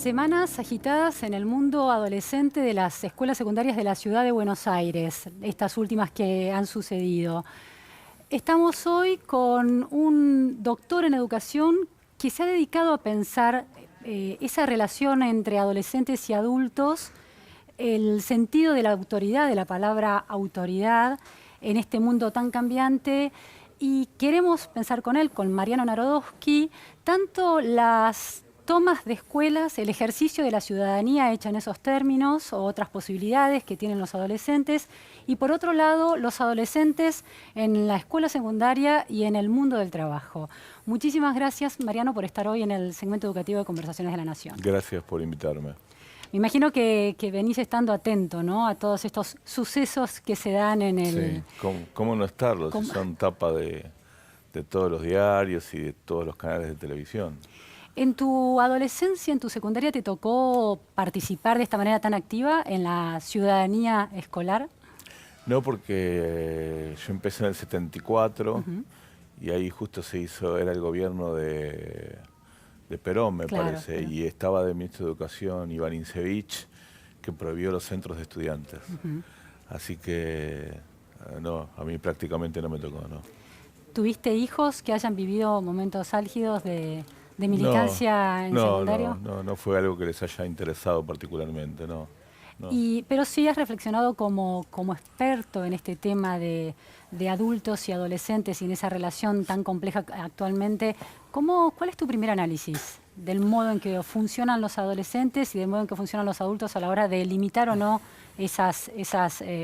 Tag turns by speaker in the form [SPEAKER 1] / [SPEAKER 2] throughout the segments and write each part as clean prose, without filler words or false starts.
[SPEAKER 1] Semanas agitadas en el mundo adolescente de las escuelas secundarias de la ciudad de Buenos Aires, estas últimas que han sucedido. Estamos hoy con un doctor en educación que se ha dedicado a pensar esa relación entre adolescentes y adultos, el sentido de la autoridad, de la palabra autoridad, en este mundo tan cambiante. Y queremos pensar con él, con Mariano Narodowski, tanto las tomas de escuelas, el ejercicio de la ciudadanía hecha en esos términos o otras posibilidades que tienen los adolescentes, y por otro lado, los adolescentes en la escuela secundaria y en el mundo del trabajo. Muchísimas gracias, Mariano, por estar hoy en el segmento educativo de Conversaciones de la Nación.
[SPEAKER 2] Gracias por invitarme.
[SPEAKER 1] Me imagino que venís estando atento, ¿no?, a todos estos sucesos que se dan en el...
[SPEAKER 2] Sí, ¿cómo no estarlo? Si son tapa de todos los diarios y de todos los canales de televisión.
[SPEAKER 1] ¿En tu adolescencia, en tu secundaria, te tocó participar de esta manera tan activa en la ciudadanía escolar?
[SPEAKER 2] No, porque yo empecé en el 74 y ahí justo se hizo, era el gobierno de Perón, me parece, claro. Y estaba de ministro de Educación Iván Incevich, que prohibió los centros de estudiantes. Así que, no, a mí prácticamente no me tocó, ¿no?
[SPEAKER 1] ¿Tuviste hijos que hayan vivido momentos álgidos de militancia en secundario?
[SPEAKER 2] No fue algo que les haya interesado particularmente, no.
[SPEAKER 1] Pero sí has reflexionado como experto en este tema de adultos y adolescentes y en esa relación tan compleja actualmente. ¿Cuál es tu primer análisis del modo en que funcionan los adolescentes y del modo en que funcionan los adultos a la hora de limitar o no esas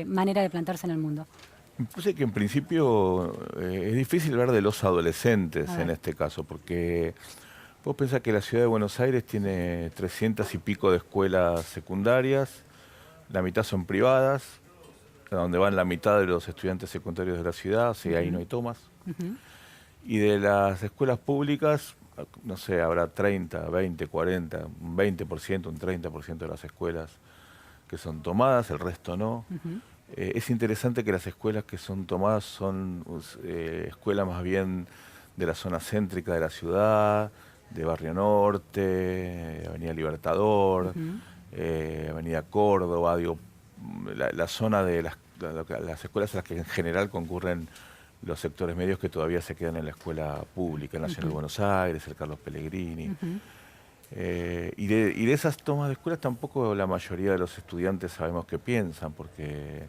[SPEAKER 1] maneras de plantarse en el mundo?
[SPEAKER 2] Me parece que en principio es difícil hablar de los adolescentes en este caso, porque vos pensás que la ciudad de Buenos Aires tiene 300 y pico de escuelas secundarias, la mitad son privadas, donde van la mitad de los estudiantes secundarios de la ciudad, o sea, ahí no hay tomas. Y de las escuelas públicas, no sé, habrá 30, 20, 40, un 20%, un 30% de las escuelas que son tomadas, el resto no. Es interesante que las escuelas que son tomadas son escuelas más bien de la zona céntrica de la ciudad, de Barrio Norte, Avenida Libertador, Avenida Córdoba, digo, la zona de las escuelas a las que en general concurren los sectores medios que todavía se quedan en la escuela pública, en la Nacional de Buenos Aires, el Carlos Pellegrini. Y de esas tomas de escuelas tampoco la mayoría de los estudiantes sabemos qué piensan, porque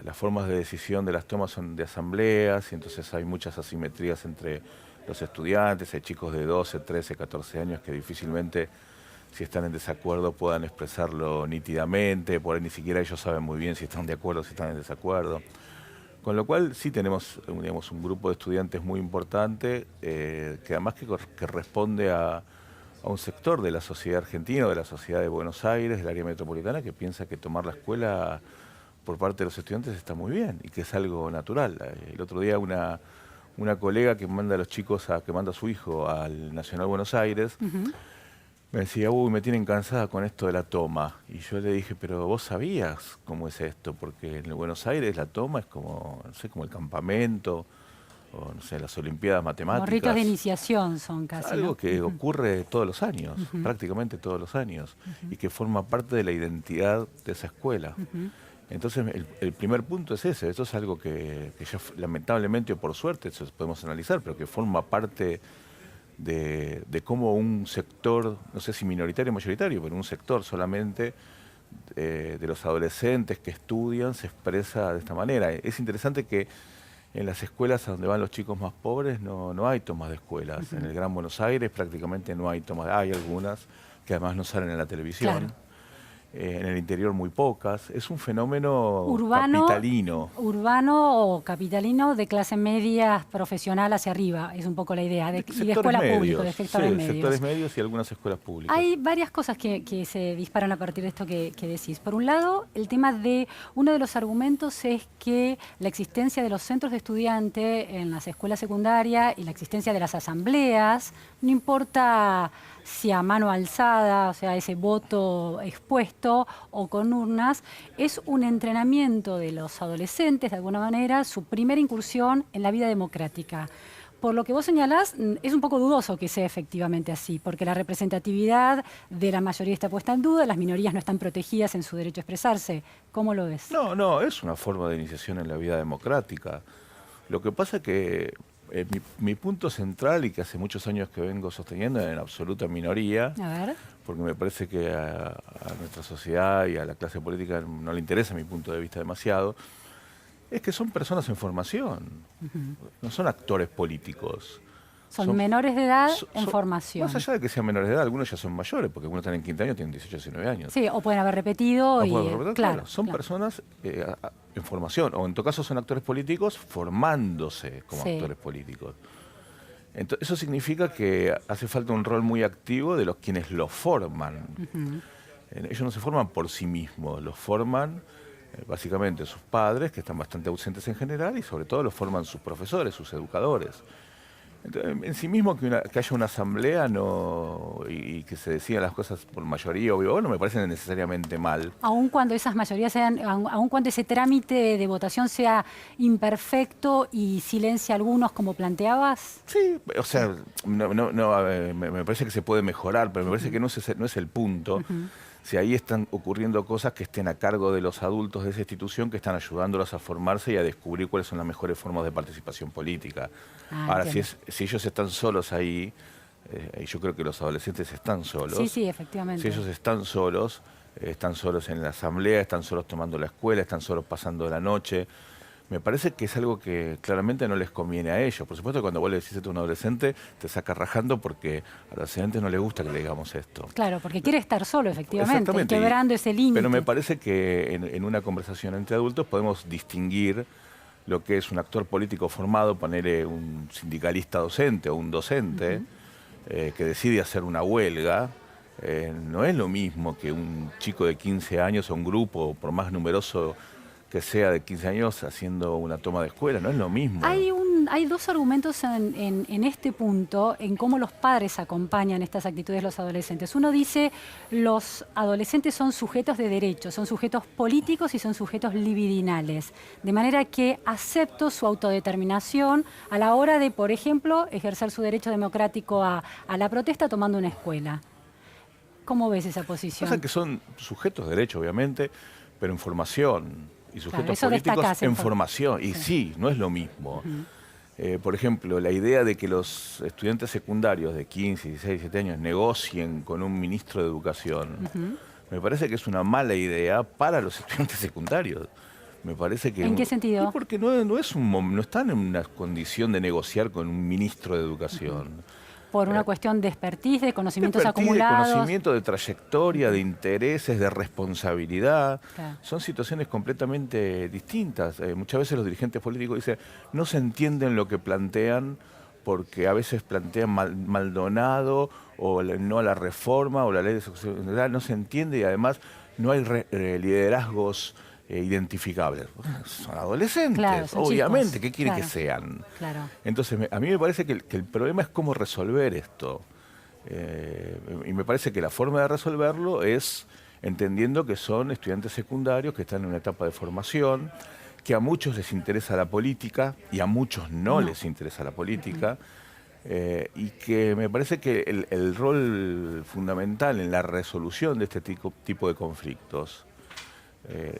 [SPEAKER 2] las formas de decisión de las tomas son de asambleas y entonces hay muchas asimetrías entre los estudiantes. Hay chicos de 12, 13, 14 años que difícilmente, si están en desacuerdo, puedan expresarlo nítidamente, por ahí ni siquiera ellos saben muy bien si están de acuerdo o si están en desacuerdo. Con lo cual sí tenemos, digamos, un grupo de estudiantes muy importante que además que responde a un sector de la sociedad argentina, de la sociedad de Buenos Aires, del área metropolitana, que piensa que tomar la escuela por parte de los estudiantes está muy bien y que es algo natural. El otro día una colega que manda a los chicos, que manda a su hijo al Nacional Buenos Aires, me decía, uy, me tienen cansada con esto de la toma. Y yo le dije, pero vos sabías cómo es esto, porque en el Buenos Aires la toma es como, no sé, como el campamento, o no sé, las Olimpiadas Matemáticas.
[SPEAKER 1] Como ritos de iniciación son casi,
[SPEAKER 2] algo
[SPEAKER 1] ¿no?
[SPEAKER 2] que ocurre todos los años, prácticamente todos los años, y que forma parte de la identidad de esa escuela. Entonces, el primer punto es ese. Eso es algo que ya lamentablemente o por suerte, eso podemos analizar, pero que forma parte de cómo un sector, no sé si minoritario o mayoritario, pero un sector solamente de los adolescentes que estudian se expresa de esta manera. Es interesante que en las escuelas a donde van los chicos más pobres no hay tomas de escuelas. En el Gran Buenos Aires prácticamente no hay tomas. Hay algunas que además no salen en la televisión.
[SPEAKER 1] Claro.
[SPEAKER 2] En el interior muy pocas. Es un fenómeno capitalino.
[SPEAKER 1] Urbano o capitalino de clase media profesional hacia arriba, es un poco la idea. Y de escuela pública, de sectores medios.
[SPEAKER 2] Sectores medios y algunas escuelas públicas.
[SPEAKER 1] Hay varias cosas que se disparan a partir de esto que decís. Por un lado, el tema de, uno de los argumentos es que la existencia de los centros de estudiantes en las escuelas secundarias y la existencia de las asambleas, no importa si a mano alzada, o sea, ese voto expuesto o con urnas, es un entrenamiento de los adolescentes, de alguna manera, su primera incursión en la vida democrática. por lo que vos señalás, es un poco dudoso que sea efectivamente así, porque la representatividad de la mayoría está puesta en duda, las minorías no están protegidas en su derecho a expresarse. ¿Cómo lo ves?
[SPEAKER 2] No, no, es una forma de iniciación en la vida democrática. Lo que pasa es que mi punto central, y que hace muchos años que vengo sosteniendo en absoluta minoría,
[SPEAKER 1] A ver.
[SPEAKER 2] porque me parece que a nuestra sociedad y a la clase política no le interesa mi punto de vista demasiado, es que son personas en formación, no son actores políticos.
[SPEAKER 1] Son menores de edad en
[SPEAKER 2] son-
[SPEAKER 1] formación.
[SPEAKER 2] Más allá de que sean menores de edad, algunos ya son mayores, porque algunos están en 15 años, tienen 18, 19 años.
[SPEAKER 1] Sí, o pueden haber repetido y...
[SPEAKER 2] Claro, son
[SPEAKER 1] claro.
[SPEAKER 2] personas en formación, o en todo caso son actores políticos formándose como
[SPEAKER 1] Sí.
[SPEAKER 2] actores políticos. Entonces, eso significa que hace falta un rol muy activo de los quienes los forman. Ellos no se forman por sí mismos, los forman básicamente sus padres, que están bastante ausentes en general, y sobre todo los forman sus profesores, sus educadores. Entonces, en sí mismo que haya una asamblea y que se decidan las cosas por mayoría o vivo, no me parece necesariamente mal.
[SPEAKER 1] Aun cuando esas mayorías sean, aun cuando ese trámite de votación sea imperfecto y silencia a algunos, como planteabas.
[SPEAKER 2] Sí, o sea, me parece que se puede mejorar, pero me parece que no es el punto. Si ahí están ocurriendo cosas que estén a cargo de los adultos de esa institución que están ayudándolos a formarse y a descubrir cuáles son las mejores formas de participación política. Ahora, si ellos están solos ahí, y yo creo que los adolescentes están solos.
[SPEAKER 1] Sí, sí, efectivamente.
[SPEAKER 2] Si ellos están solos en la asamblea, están solos tomando la escuela, están solos pasando la noche. Me parece que es algo que claramente no les conviene a ellos. Por supuesto, cuando vos le decís esto a un adolescente, te saca rajando porque a los adolescentes no les gusta que le digamos esto.
[SPEAKER 1] Claro, porque quiere estar solo, efectivamente,
[SPEAKER 2] Exactamente,
[SPEAKER 1] quebrando ese límite.
[SPEAKER 2] Pero me parece que en una conversación entre adultos podemos distinguir lo que es un actor político formado, ponerle un sindicalista docente o un docente que decide hacer una huelga. No es lo mismo que un chico de 15 años o un grupo, por más numeroso que sea, de 15 años haciendo una toma de escuela, no es lo mismo.
[SPEAKER 1] Hay dos argumentos en este punto, en cómo los padres acompañan estas actitudes de los adolescentes. Uno dice, los adolescentes son sujetos de derecho, son sujetos políticos y son sujetos libidinales. De manera que acepto su autodeterminación a la hora de, por ejemplo, ejercer su derecho democrático a la protesta tomando una escuela. ¿Cómo ves esa posición?
[SPEAKER 2] Pasa que son sujetos de derecho, obviamente, pero en formación. Y sujetos
[SPEAKER 1] claro,
[SPEAKER 2] políticos en formación. Y sí, no es lo mismo. Por ejemplo, la idea de que los estudiantes secundarios de 15, 16, 17 años negocien con un ministro de Educación, me parece que es una mala idea para los estudiantes secundarios. Me parece que...
[SPEAKER 1] ¿En qué sentido?
[SPEAKER 2] Porque no están en una condición de negociar con un ministro de Educación.
[SPEAKER 1] Por una cuestión de expertise, de conocimientos acumulados.
[SPEAKER 2] De conocimiento, de trayectoria, de intereses, de responsabilidad.
[SPEAKER 1] Claro.
[SPEAKER 2] Son situaciones completamente distintas. Muchas veces los dirigentes políticos dicen, no se entienden lo que plantean porque a veces plantean Maldonado o no a la reforma o la ley de sucesión general, no se entiende y además no hay liderazgos identificables. Son adolescentes,
[SPEAKER 1] claro, son
[SPEAKER 2] obviamente,
[SPEAKER 1] chicos.
[SPEAKER 2] ¿qué quiere
[SPEAKER 1] Claro.
[SPEAKER 2] que sean?
[SPEAKER 1] Claro.
[SPEAKER 2] Entonces, a mí me parece que el problema es cómo resolver esto. Y me parece que la forma de resolverlo es entendiendo que son estudiantes secundarios que están en una etapa de formación, que a muchos les interesa la política y a muchos no les interesa la política. Y que me parece que el rol fundamental en la resolución de este tipo de conflictos,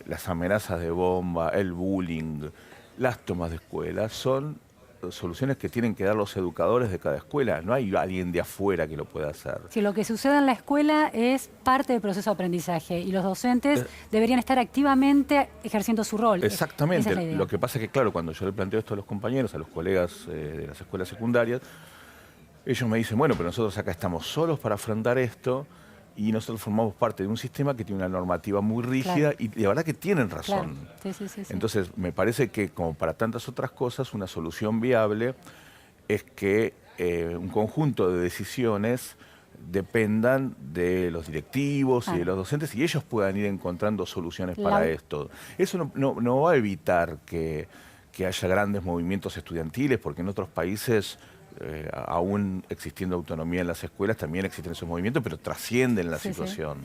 [SPEAKER 2] las amenazas de bomba, el bullying, las tomas de escuelas, son soluciones que tienen que dar los educadores de cada escuela. No hay alguien de afuera que lo pueda hacer.
[SPEAKER 1] Si lo que sucede en la escuela es parte del proceso de aprendizaje y los docentes deberían estar activamente ejerciendo su rol.
[SPEAKER 2] Exactamente.
[SPEAKER 1] Esa es la idea.
[SPEAKER 2] Lo que pasa es que, claro, cuando yo le planteo esto a los compañeros, a los colegas de las escuelas secundarias, ellos me dicen, bueno, pero nosotros acá estamos solos para afrontar esto y nosotros formamos parte de un sistema que tiene una normativa muy rígida y la verdad que tienen razón.
[SPEAKER 1] Claro. Sí.
[SPEAKER 2] Entonces, me parece que, como para tantas otras cosas, una solución viable es que un conjunto de decisiones dependan de los directivos y de los docentes y ellos puedan ir encontrando soluciones para esto. Eso no va a evitar que haya grandes movimientos estudiantiles, porque en otros países... aún existiendo autonomía en las escuelas, también existen esos movimientos, pero trascienden la situación.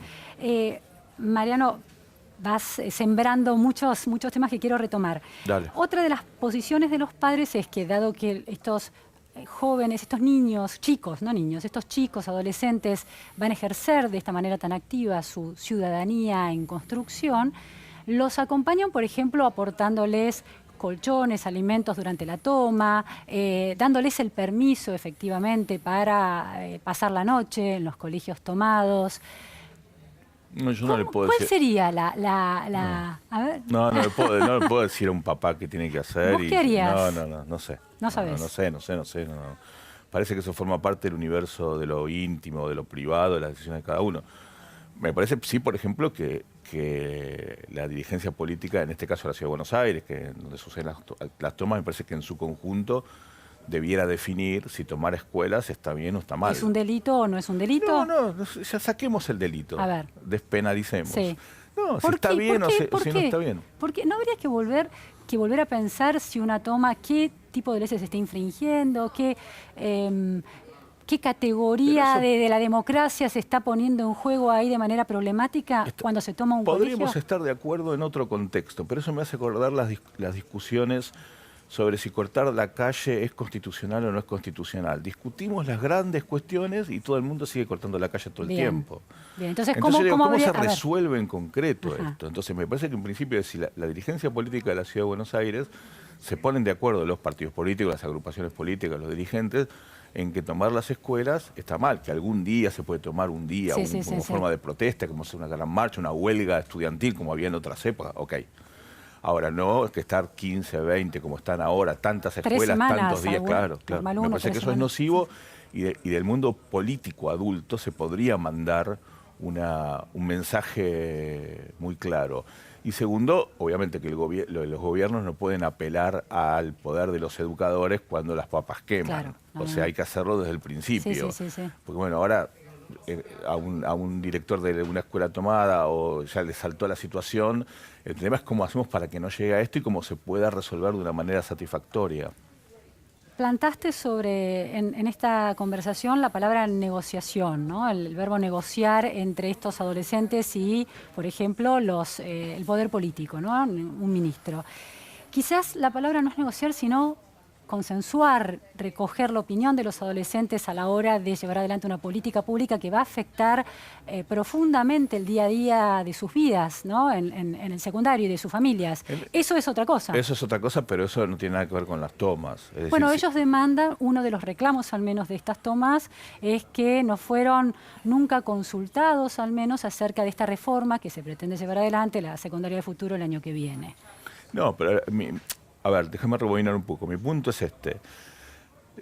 [SPEAKER 1] Mariano, vas sembrando muchos temas que quiero retomar.
[SPEAKER 2] Dale.
[SPEAKER 1] Otra de las posiciones de los padres es que, dado que estos jóvenes, estos niños, chicos, no niños, estos chicos, adolescentes, van a ejercer de esta manera tan activa su ciudadanía en construcción, los acompañan, por ejemplo, aportándoles colchones, alimentos durante la toma, dándoles el permiso efectivamente para pasar la noche en los colegios tomados.
[SPEAKER 2] No, yo no le puedo
[SPEAKER 1] ¿Cuál
[SPEAKER 2] decir.
[SPEAKER 1] sería
[SPEAKER 2] No.
[SPEAKER 1] A ver,
[SPEAKER 2] No, no le puedo decir a un papá qué tiene que hacer.
[SPEAKER 1] ¿vos qué harías?
[SPEAKER 2] No sé.
[SPEAKER 1] No sabés.
[SPEAKER 2] No sé. No. Parece que eso forma parte del universo de lo íntimo, de lo privado, de las decisiones de cada uno. Me parece, sí, por ejemplo, que la dirigencia política, en este caso la Ciudad de Buenos Aires, que donde suceden las tomas, me parece que en su conjunto debiera definir si tomar escuelas está bien o está mal.
[SPEAKER 1] ¿Es un delito o no es un delito?
[SPEAKER 2] No, ya saquemos el delito.
[SPEAKER 1] A ver.
[SPEAKER 2] Despenalicemos.
[SPEAKER 1] Sí.
[SPEAKER 2] No, si está bien o si no está bien.
[SPEAKER 1] Porque no habría que volver a pensar si una toma, qué tipo de leyes se está infringiendo, qué categoría de la democracia se está poniendo en juego ahí de manera problemática cuando se toma un colegio.
[SPEAKER 2] Podríamos estar de acuerdo en otro contexto, pero eso me hace acordar las discusiones sobre si cortar la calle es constitucional o no es constitucional. Discutimos las grandes cuestiones y todo el mundo sigue cortando la calle todo el tiempo.
[SPEAKER 1] Bien, entonces,
[SPEAKER 2] ¿cómo
[SPEAKER 1] habría,
[SPEAKER 2] se resuelve en concreto
[SPEAKER 1] Ajá.
[SPEAKER 2] esto? Entonces me parece que en principio si la dirigencia política de la Ciudad de Buenos Aires se ponen de acuerdo los partidos políticos, las agrupaciones políticas, los dirigentes, en que tomar las escuelas está mal, que algún día se puede tomar un día como forma de protesta, como hacer una gran marcha, una huelga estudiantil, como había en otras épocas, ok. Ahora no, es que estar 15, 20, como están ahora, tantas escuelas, tantos días, claro. Me parece que eso es nocivo y del mundo político adulto se podría mandar un mensaje muy claro. Y segundo, obviamente que los gobiernos no pueden apelar al poder de los educadores cuando las papas queman. Claro, o sea, hay que hacerlo desde el principio.
[SPEAKER 1] Sí.
[SPEAKER 2] Porque bueno, ahora a un director de una escuela tomada o ya le saltó la situación, el tema es cómo hacemos para que no llegue a esto y cómo se pueda resolver de una manera satisfactoria.
[SPEAKER 1] Plantaste en esta conversación la palabra negociación, ¿no? El verbo negociar entre estos adolescentes y, por ejemplo, el poder político, ¿no? Un ministro. Quizás la palabra no es negociar, sino consensuar, recoger la opinión de los adolescentes a la hora de llevar adelante una política pública que va a afectar profundamente el día a día de sus vidas, ¿no? En el secundario y de sus familias. Eso es otra cosa.
[SPEAKER 2] Eso es otra cosa, pero eso no tiene nada que ver con las tomas. Es
[SPEAKER 1] bueno,
[SPEAKER 2] decir,
[SPEAKER 1] ellos demandan, uno de los reclamos al menos de estas tomas, es que no fueron nunca consultados al menos acerca de esta reforma que se pretende llevar adelante, la secundaria del futuro, el año que viene.
[SPEAKER 2] No, pero a ver, déjame rebobinar un poco. Mi punto es este.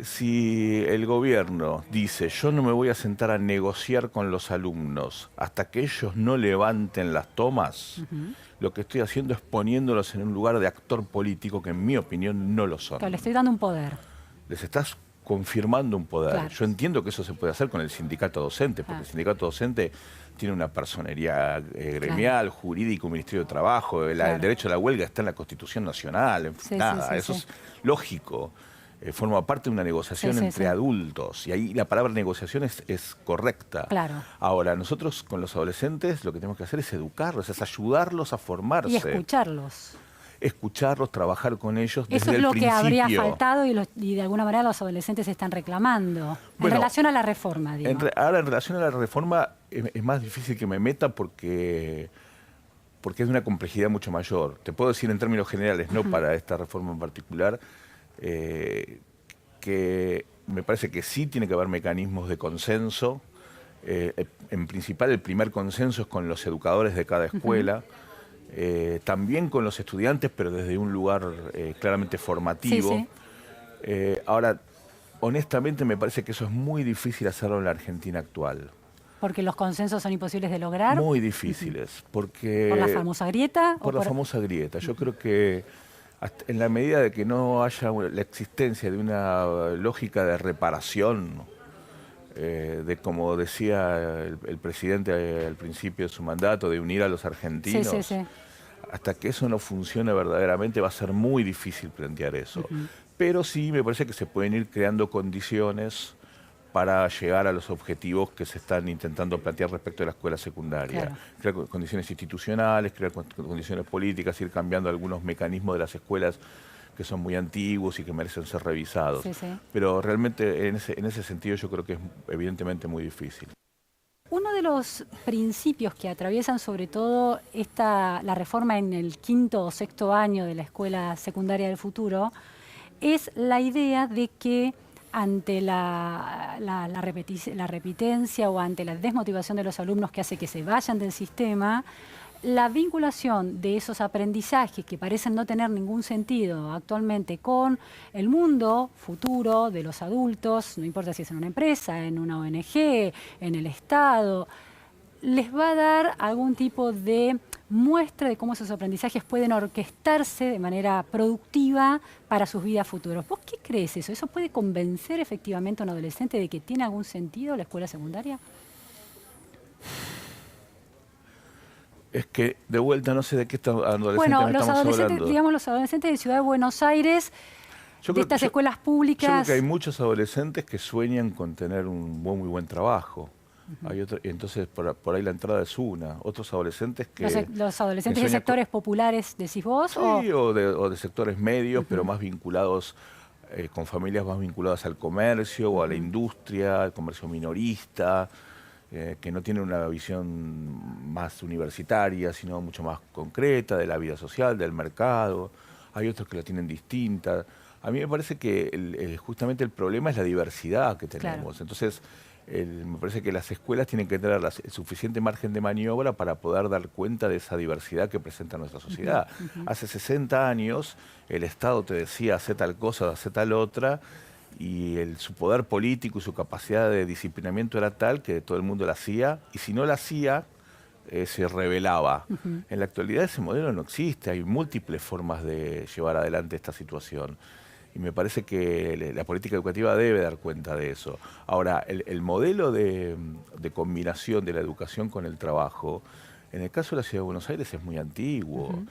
[SPEAKER 2] Si el gobierno dice, yo no me voy a sentar a negociar con los alumnos hasta que ellos no levanten las tomas, lo que estoy haciendo es poniéndolos en un lugar de actor político que en mi opinión no lo son.
[SPEAKER 1] Claro, le estoy dando un poder.
[SPEAKER 2] Les estás confirmando un poder.
[SPEAKER 1] Claro.
[SPEAKER 2] Yo entiendo que eso se puede hacer con el sindicato docente, porque el sindicato docente tiene una personería gremial, jurídico, Ministerio de Trabajo, el derecho a la huelga está en la Constitución Nacional, eso es lógico. Forma parte de una negociación entre adultos y ahí la palabra negociación es correcta.
[SPEAKER 1] Claro.
[SPEAKER 2] Ahora, nosotros con los adolescentes lo que tenemos que hacer es educarlos, es ayudarlos a formarse.
[SPEAKER 1] Y escucharlos.
[SPEAKER 2] Escucharlos, trabajar con ellos desde el principio.
[SPEAKER 1] Eso es lo que habría faltado y de alguna manera los adolescentes están reclamando. En relación a la reforma, digo.
[SPEAKER 2] Ahora, en relación a la reforma, es más difícil que me meta porque es de una complejidad mucho mayor. Te puedo decir en términos generales, no para esta reforma en particular, que me parece que sí tiene que haber mecanismos de consenso. En principal, el primer consenso es con los educadores de cada escuela. También con los estudiantes, pero desde un lugar claramente formativo. Ahora, honestamente me parece que eso es muy difícil hacerlo en la Argentina actual.
[SPEAKER 1] ¿Porque los consensos son imposibles de lograr?
[SPEAKER 2] Muy difíciles. Porque,
[SPEAKER 1] ¿por la famosa grieta?
[SPEAKER 2] Por la famosa grieta. Yo creo que en la medida de que no haya la existencia de una lógica de reparación, de como decía el presidente al principio de su mandato, de unir a los argentinos, hasta que eso no funcione verdaderamente va a ser muy difícil plantear eso. Pero sí me parece que se pueden ir creando condiciones para llegar a los objetivos que se están intentando plantear respecto de la escuela secundaria. Crear condiciones institucionales, crear condiciones políticas, ir cambiando algunos mecanismos de las escuelas que son muy antiguos y que merecen ser revisados.
[SPEAKER 1] Sí, sí.
[SPEAKER 2] Pero realmente en ese sentido yo creo que es evidentemente muy difícil.
[SPEAKER 1] Uno de los principios que atraviesan sobre todo la reforma en el quinto o sexto año de la escuela secundaria del futuro es la idea de que ante la repitencia o ante la desmotivación de los alumnos que hace que se vayan del sistema, la vinculación de esos aprendizajes que parecen no tener ningún sentido actualmente con el mundo futuro de los adultos, no importa si es en una empresa, en una ONG, en el Estado, les va a dar algún tipo de muestra de cómo esos aprendizajes pueden orquestarse de manera productiva para sus vidas futuras. ¿Vos qué crees eso? ¿Eso puede convencer efectivamente a un adolescente de que tiene algún sentido la escuela secundaria?
[SPEAKER 2] Es que, de vuelta, no sé de qué adolescentes
[SPEAKER 1] Bueno,
[SPEAKER 2] estamos hablando.
[SPEAKER 1] digamos los adolescentes de Ciudad de Buenos Aires, de estas escuelas públicas.
[SPEAKER 2] Yo creo que hay muchos adolescentes que sueñan con tener un muy buen trabajo. Entonces, por ahí la entrada es una. Otros adolescentes que...
[SPEAKER 1] ¿Los adolescentes de sectores populares, decís vos?
[SPEAKER 2] Sí, o de sectores medios, pero más vinculados, con familias más vinculadas al comercio o a la industria, al comercio minorista, que no tienen una visión más universitaria, sino mucho más concreta de la vida social, del mercado. Hay otros que la tienen distinta. A mí me parece que justamente el problema es la diversidad que tenemos. Claro. Entonces, me parece que las escuelas tienen que tener el suficiente margen de maniobra para poder dar cuenta de esa diversidad que presenta nuestra sociedad. Hace 60 años el Estado te decía hace tal cosa, hace tal otra, y su poder político y su capacidad de disciplinamiento era tal que todo el mundo la hacía, y si no la hacía, se rebelaba. En la actualidad ese modelo no existe, hay múltiples formas de llevar adelante esta situación. Y me parece que la política educativa debe dar cuenta de eso. Ahora, el modelo de combinación de la educación con el trabajo, en el caso de la Ciudad de Buenos Aires es muy antiguo,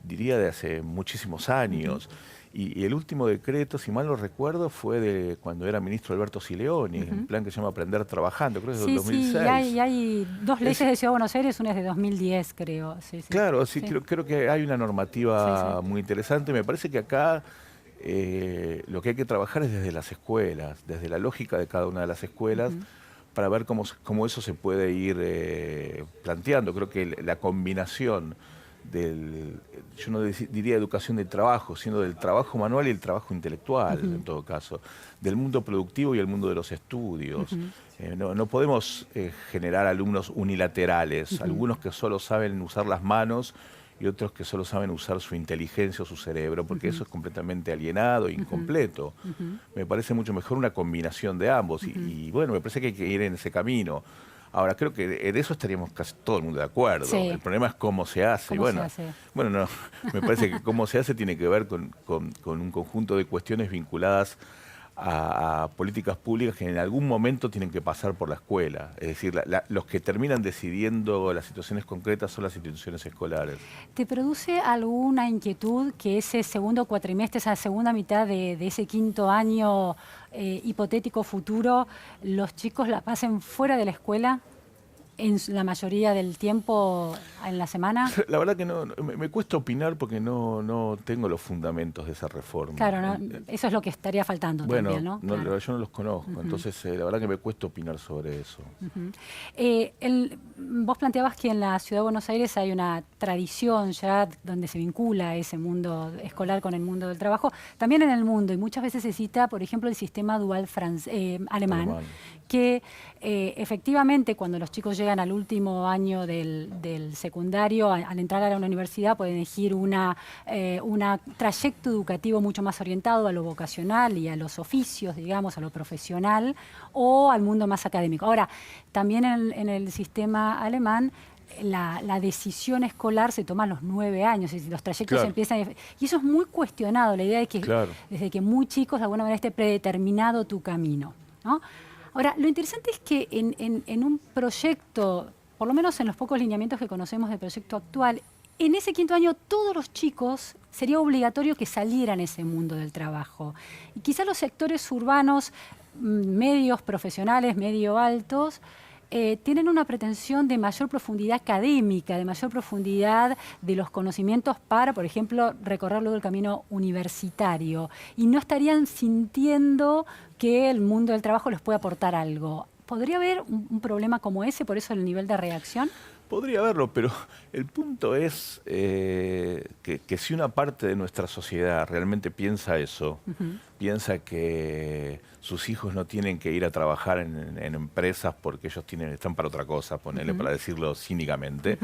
[SPEAKER 2] diría de hace muchísimos años. Y el último decreto, si mal no recuerdo, fue de cuando era ministro Alberto Sileoni, un plan que se llama Aprender Trabajando, creo que es del 2006.
[SPEAKER 1] Sí, hay dos leyes de Ciudad de Buenos Aires, una es de 2010, creo.
[SPEAKER 2] Claro, sí. Creo que hay una normativa muy interesante. Me parece que acá lo que hay que trabajar es desde las escuelas, desde la lógica de cada una de las escuelas, para ver cómo eso se puede ir planteando. Creo que la combinación yo no diría educación del trabajo, sino del trabajo manual y el trabajo intelectual, en todo caso, del mundo productivo y el mundo de los estudios. No podemos generar alumnos unilaterales, algunos que solo saben usar las manos y otros que solo saben usar su inteligencia o su cerebro, porque eso es completamente alienado e incompleto. Me parece mucho mejor una combinación de ambos, y bueno, me parece que hay que ir en ese camino. Ahora, creo que en eso estaríamos casi todo el mundo de acuerdo. Sí. El problema es cómo se hace. Bueno, no, me parece que cómo se hace tiene que ver con un conjunto de cuestiones vinculadas a políticas públicas que en algún momento tienen que pasar por la escuela. Es decir, los que terminan decidiendo las situaciones concretas son las instituciones escolares.
[SPEAKER 1] ¿Te produce alguna inquietud que ese segundo cuatrimestre, esa segunda mitad de ese quinto año hipotético futuro, los chicos la pasen fuera de la escuela en la mayoría del tiempo en la semana?
[SPEAKER 2] La verdad que no, me cuesta opinar porque no tengo los fundamentos de esa reforma.
[SPEAKER 1] Claro, eso es lo que estaría faltando también, ¿no?
[SPEAKER 2] Claro. Yo no los conozco, entonces la verdad que me cuesta opinar sobre eso.
[SPEAKER 1] Vos planteabas que en la Ciudad de Buenos Aires hay una tradición ya donde se vincula ese mundo escolar con el mundo del trabajo, también en el mundo, y muchas veces se cita, por ejemplo, el sistema dual alemán, que efectivamente cuando los chicos llegan al último año del secundario, al entrar a la universidad pueden elegir un trayecto educativo mucho más orientado a lo vocacional y a los oficios, digamos, a lo profesional o al mundo más académico. Ahora, también en el sistema alemán la decisión escolar se toma a los 9 años, es decir, los trayectos empiezan... Y eso es muy cuestionado, la idea de que desde que muy chicos de alguna manera esté predeterminado tu camino, ¿no? Ahora, lo interesante es que en un proyecto, por lo menos en los pocos lineamientos que conocemos del proyecto actual, en ese quinto año todos los chicos sería obligatorio que salieran a ese mundo del trabajo. Y quizás los sectores urbanos medios, profesionales, medio altos, tienen una pretensión de mayor profundidad académica, de mayor profundidad de los conocimientos para, por ejemplo, recorrer luego el camino universitario. Y no estarían sintiendo que el mundo del trabajo les puede aportar algo. ¿Podría haber un problema como ese, por eso el nivel de reacción?
[SPEAKER 2] Podría haberlo, pero el punto es que si una parte de nuestra sociedad realmente piensa eso, piensa que sus hijos no tienen que ir a trabajar en empresas porque ellos están para otra cosa, ponele, para decirlo cínicamente,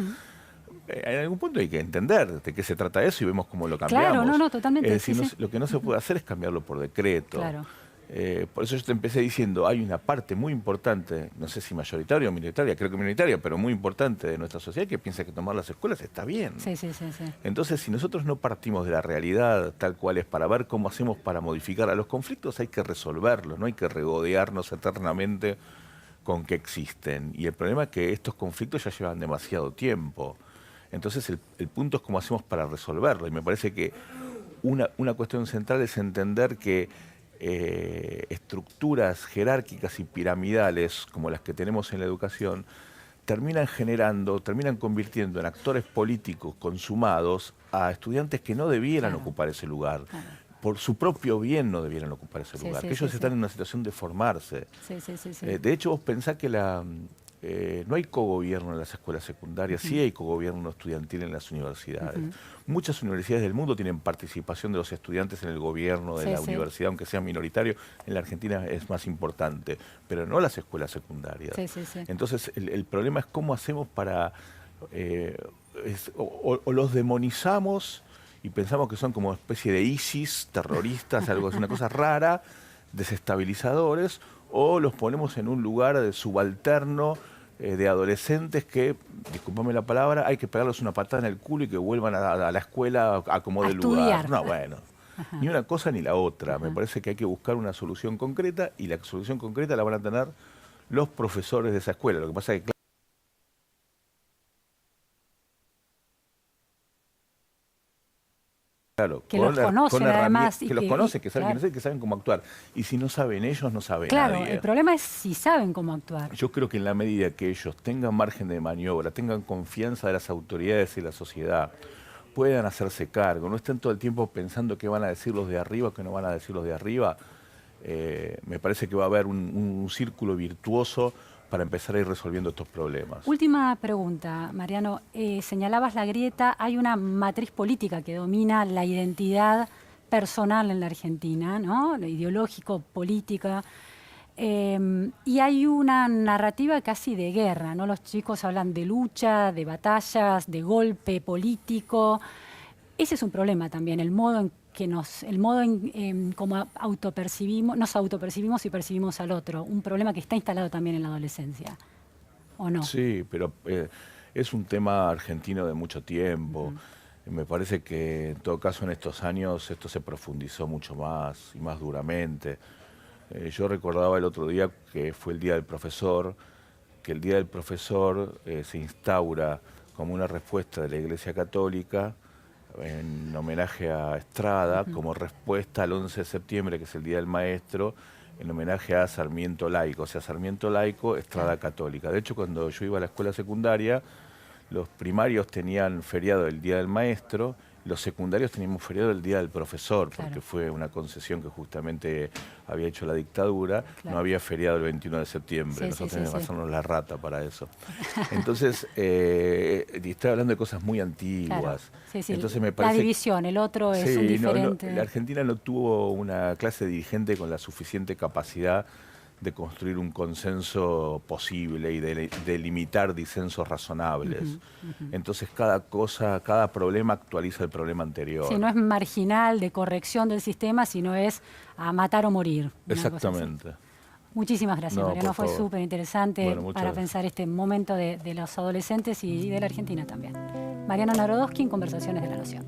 [SPEAKER 2] en algún punto hay que entender de qué se trata eso y vemos cómo lo cambiamos.
[SPEAKER 1] Claro, no, totalmente.
[SPEAKER 2] Es decir, lo que no se puede hacer es cambiarlo por decreto.
[SPEAKER 1] Claro.
[SPEAKER 2] Por eso yo te empecé diciendo, hay una parte muy importante, no sé si mayoritaria o minoritaria, creo que minoritaria, pero muy importante de nuestra sociedad que piensa que tomar las escuelas está bien.
[SPEAKER 1] Sí.
[SPEAKER 2] Entonces, si nosotros no partimos de la realidad tal cual es para ver cómo hacemos para modificar a los conflictos, hay que resolverlos, no hay que regodearnos eternamente con que existen. Y el problema es que estos conflictos ya llevan demasiado tiempo. Entonces, el punto es cómo hacemos para resolverlo. Y me parece que una cuestión central es entender que estructuras jerárquicas y piramidales como las que tenemos en la educación terminan convirtiendo en actores políticos consumados a estudiantes que no debieran ocupar ese lugar. Por su propio bien no debieran ocupar ese lugar, que ellos están en una situación de formarse. De hecho, vos pensás que no hay cogobierno en las escuelas secundarias, sí hay cogobierno estudiantil en las universidades. Muchas universidades del mundo tienen participación de los estudiantes en el gobierno de la universidad, aunque sea minoritario. En la Argentina es más importante, pero no las escuelas secundarias. Entonces, el problema es cómo hacemos para... o los demonizamos y pensamos que son como una especie de ISIS, terroristas, algo así, una cosa rara, desestabilizadores, o los ponemos en un lugar de subalterno de adolescentes que, discúlpame la palabra, hay que pegarles una patada en el culo y que vuelvan a la escuela a como de lugar. No, bueno, ni una cosa ni la otra. Me parece que hay que buscar una solución concreta y la solución concreta la van a tener los profesores de esa escuela. Lo que pasa es que claro,
[SPEAKER 1] que los conocen además.
[SPEAKER 2] Que los conocen, que saben quiénes son, que saben cómo actuar. Y si no saben ellos, no saben nadie.
[SPEAKER 1] Claro, el problema es si saben cómo actuar.
[SPEAKER 2] Yo creo que en la medida que ellos tengan margen de maniobra, tengan confianza de las autoridades y la sociedad, puedan hacerse cargo, no estén todo el tiempo pensando qué van a decir los de arriba, qué no van a decir los de arriba, me parece que va a haber un círculo virtuoso para empezar a ir resolviendo estos problemas.
[SPEAKER 1] Última pregunta, Mariano. Señalabas la grieta, hay una matriz política que domina la identidad personal en la Argentina, ¿no? Ideológico, política, y hay una narrativa casi de guerra, ¿no? Los chicos hablan de lucha, de batallas, de golpe político. Ese es un problema también, el modo en que cómo nos autopercibimos y percibimos al otro. Un problema que está instalado también en la adolescencia, ¿o no?
[SPEAKER 2] Sí, pero es un tema argentino de mucho tiempo. Me parece que en todo caso en estos años esto se profundizó mucho más y más duramente. Yo recordaba el otro día que fue el Día del Profesor, que el Día del Profesor se instaura como una respuesta de la Iglesia Católica en homenaje a Estrada, como respuesta al 11 de septiembre, que es el Día del Maestro, en homenaje a Sarmiento laico, o sea, Sarmiento laico, Estrada católica. De hecho, cuando yo iba a la escuela secundaria, los primarios tenían feriado el Día del Maestro, los secundarios teníamos feriado el Día del Profesor, porque fue una concesión que justamente había hecho la dictadura, no había feriado el 21 de septiembre, nosotros teníamos que hacernos la rata para eso. Entonces, estoy hablando de cosas muy antiguas. Entonces, me parece
[SPEAKER 1] la división, el otro es un diferente.
[SPEAKER 2] La Argentina no tuvo una clase dirigente con la suficiente capacidad de construir un consenso posible y de limitar disensos razonables. Entonces cada problema actualiza el problema anterior.
[SPEAKER 1] Sí, no es marginal de corrección del sistema, sino es a matar o morir.
[SPEAKER 2] Exactamente.
[SPEAKER 1] Muchísimas gracias, Mariano. Fue súper interesante para pensar este momento de los adolescentes y de la Argentina también. Mariano Narodowski en Conversaciones de la Nación.